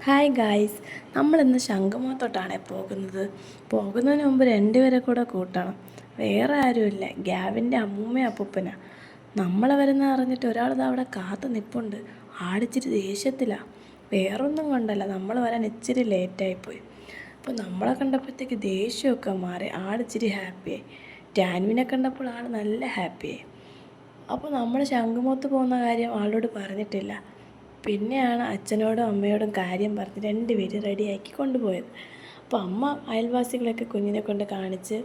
Hi guys, നമ്മളിന്ന് ശംഖുമുഖത്തോട്ടാണ് പോകുന്നതിന് മുമ്പ് രണ്ടുപേരെ കൂടെ കൂട്ടണം. വേറെ ആരുമില്ല, ഗ്യാവിൻ്റെ അമ്മൂമ്മയും അപ്പൂപ്പനാണ്. നമ്മളെ വരുന്ന അറിഞ്ഞിട്ട് ഒരാളിത് അവിടെ കാത്തു നിൽപ്പുണ്ട്. ആളിച്ചിരി ദേഷ്യത്തിലാണ്. വേറൊന്നും കൊണ്ടല്ല, നമ്മൾ വരാൻ ഇച്ചിരി ലേറ്റായിപ്പോയി. അപ്പോൾ നമ്മളെ കണ്ടപ്പോഴത്തേക്ക് ദേഷ്യമൊക്കെ മാറി, ആളിച്ചിരി ഹാപ്പിയായി. ടാൻവിനെ കണ്ടപ്പോൾ ആൾ നല്ല ഹാപ്പിയായി. അപ്പോൾ നമ്മൾ ശംഖുമുഖത്ത് പോകുന്ന കാര്യം ആളോട് പറഞ്ഞിട്ടില്ല. പിന്നെയാണ് അച്ഛനോടും അമ്മയോടും കാര്യം പറഞ്ഞ് രണ്ടുപേരും റെഡിയാക്കി കൊണ്ടുപോയത്. അപ്പോൾ അമ്മ അയൽവാസികളൊക്കെ കുഞ്ഞിനെ കൊണ്ട് കാണിച്ച്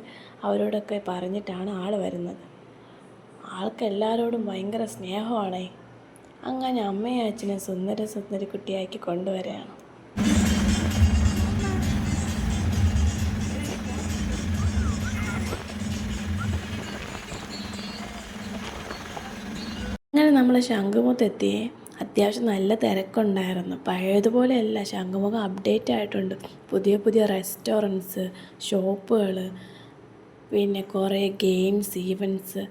അവരോടൊക്കെ പറഞ്ഞിട്ടാണ് ആൾ വരുന്നത്. ആൾക്ക് എല്ലാവരോടും ഭയങ്കര സ്നേഹമാണേ. അങ്ങനെ അമ്മയും അച്ഛനെ സുന്ദരി കുട്ടിയാക്കി കൊണ്ടുവരികയാണ്. അങ്ങനെ നമ്മൾ ശംഖുമുഖത്തെത്തി. അത്യാവശ്യം നല്ല തിരക്കുണ്ടായിരുന്നു. പഴയതുപോലെയല്ല, ശംഖുമുഖം അപ്ഡേറ്റ് ആയിട്ടുണ്ട്. പുതിയ റെസ്റ്റോറൻറ്റ്സ്, ഷോപ്പുകൾ, പിന്നെ കുറേ ഗെയിംസ്, ഈവൻറ്റ്സ്.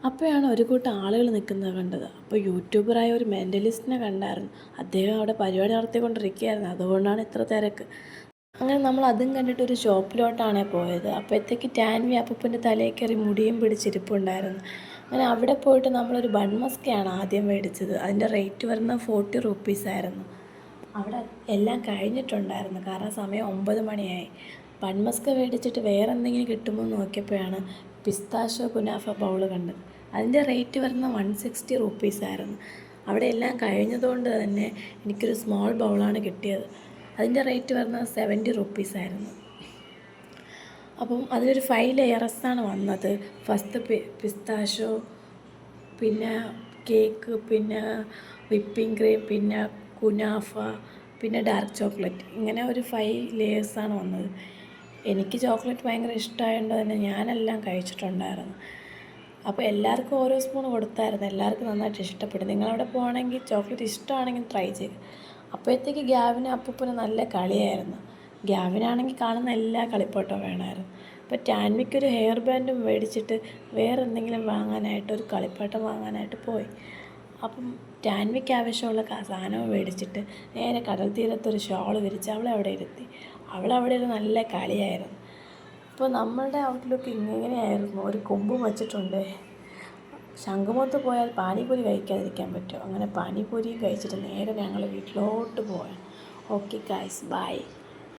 അപ്പോഴാണ് ഒരു കൂട്ടം ആളുകൾ നിൽക്കുന്നത് കണ്ടത്. അപ്പോൾ യൂട്യൂബറായ ഒരു മെൻ്റലിസ്റ്റിനെ കണ്ടായിരുന്നു. അദ്ദേഹം അവിടെ പരിപാടി നടത്തിക്കൊണ്ടിരിക്കുകയായിരുന്നു. അതുകൊണ്ടാണ് ഇത്ര തിരക്ക്. അങ്ങനെ നമ്മൾ അതും കണ്ടിട്ട് ഒരു ഷോപ്പിലോട്ടാണ് പോയത്. അപ്പോഴത്തേക്ക് ടാൻവി അപ്പൂപ്പൻ്റെ തലയിൽ കയറി മുടിയും പിടിച്ചിരിപ്പുണ്ടായിരുന്നു. അങ്ങനെ അവിടെ പോയിട്ട് നമ്മളൊരു ബൺമസ്കയാണ് ആദ്യം മേടിച്ചത്. അതിൻ്റെ റേറ്റ് വരുന്നത് 40 റുപ്പീസായിരുന്നു. അവിടെ എല്ലാം കഴിഞ്ഞിട്ടുണ്ടായിരുന്നു, കാരണം സമയം 9 മണിയായി. ബൺമസ്ക മേടിച്ചിട്ട് വേറെ എന്തെങ്കിലും കിട്ടുമോ എന്ന് നോക്കിയപ്പോഴാണ് പിസ്താഷോ കുനാഫ ബൗൾ കണ്ടത്. അതിൻ്റെ റേറ്റ് വരുന്നത് 160 റുപ്പീസായിരുന്നു. അവിടെ എല്ലാം കഴിഞ്ഞതുകൊണ്ട് തന്നെ എനിക്കൊരു സ്മോൾ ബൗളാണ് കിട്ടിയത്. അതിൻ്റെ റേറ്റ് വരുന്നത് 70 റുപ്പീസായിരുന്നു. അപ്പം അതിലൊരു 5 ലെയർസാണ് വന്നത്. ഫസ്റ്റ് പിസ്താഷോ, പിന്നെ കേക്ക്, പിന്നെ വിപ്പിംഗ് ക്രീം, പിന്നെ കുനാഫ, പിന്നെ ഡാർക്ക് ചോക്ലേറ്റ്. ഇങ്ങനെ ഒരു 5 ലെയേഴ്സാണ് വന്നത്. എനിക്ക് ചോക്ലേറ്റ് ഭയങ്കര ഇഷ്ടമായതുകൊണ്ട് തന്നെ ഞാനെല്ലാം കഴിച്ചിട്ടുണ്ടായിരുന്നു. അപ്പോൾ എല്ലാവർക്കും ഓരോ സ്പൂൺ കൊടുത്തായിരുന്നു. എല്ലാവർക്കും നന്നായിട്ട് ഇഷ്ടപ്പെട്ടു. നിങ്ങളവിടെ പോകുകയാണെങ്കിൽ ചോക്ലേറ്റ് ഇഷ്ടമാണെങ്കിൽ ട്രൈ ചെയ്യുക. അപ്പോഴത്തേക്ക് ഗ്യാവിനും അപ്പൂപ്പനും നല്ല കളിയായിരുന്നു. ഗ്യാവിനാണെങ്കിൽ കാണുന്ന എല്ലാ കളിപ്പാട്ടവും വേണമായിരുന്നു. അപ്പോൾ ടാൻവിക്കൊരു ഹെയർ ബാൻഡും മേടിച്ചിട്ട് വേറെ എന്തെങ്കിലും വാങ്ങാനായിട്ട്, ഒരു കളിപ്പാട്ടം വാങ്ങാനായിട്ട് പോയി. അപ്പം ടാൻവിക്ക് ആവശ്യമുള്ള സാധനവും മേടിച്ചിട്ട് നേരെ കടൽ തീരത്തൊരു ഷോൾ വിരിച്ച് അവളെ അവിടെ ഇരുത്തി. അവളവിടെ ഒരു നല്ല കളിയായിരുന്നു. അപ്പോൾ നമ്മളുടെ ഔട്ട്ലുക്ക് ഇങ്ങനെയായിരുന്നു. ഒരു കൊമ്പും വച്ചിട്ടുണ്ട്. ശംഖുമുഖത്ത് പോയാൽ പാനിപൂരി കഴിക്കാതിരിക്കാൻ പറ്റുമോ? അങ്ങനെ പാനിപൂരി കഴിച്ചിട്ട് നേരെ ഞങ്ങൾ വീട്ടിലോട്ട് പോവാണ്. Okay guys, by.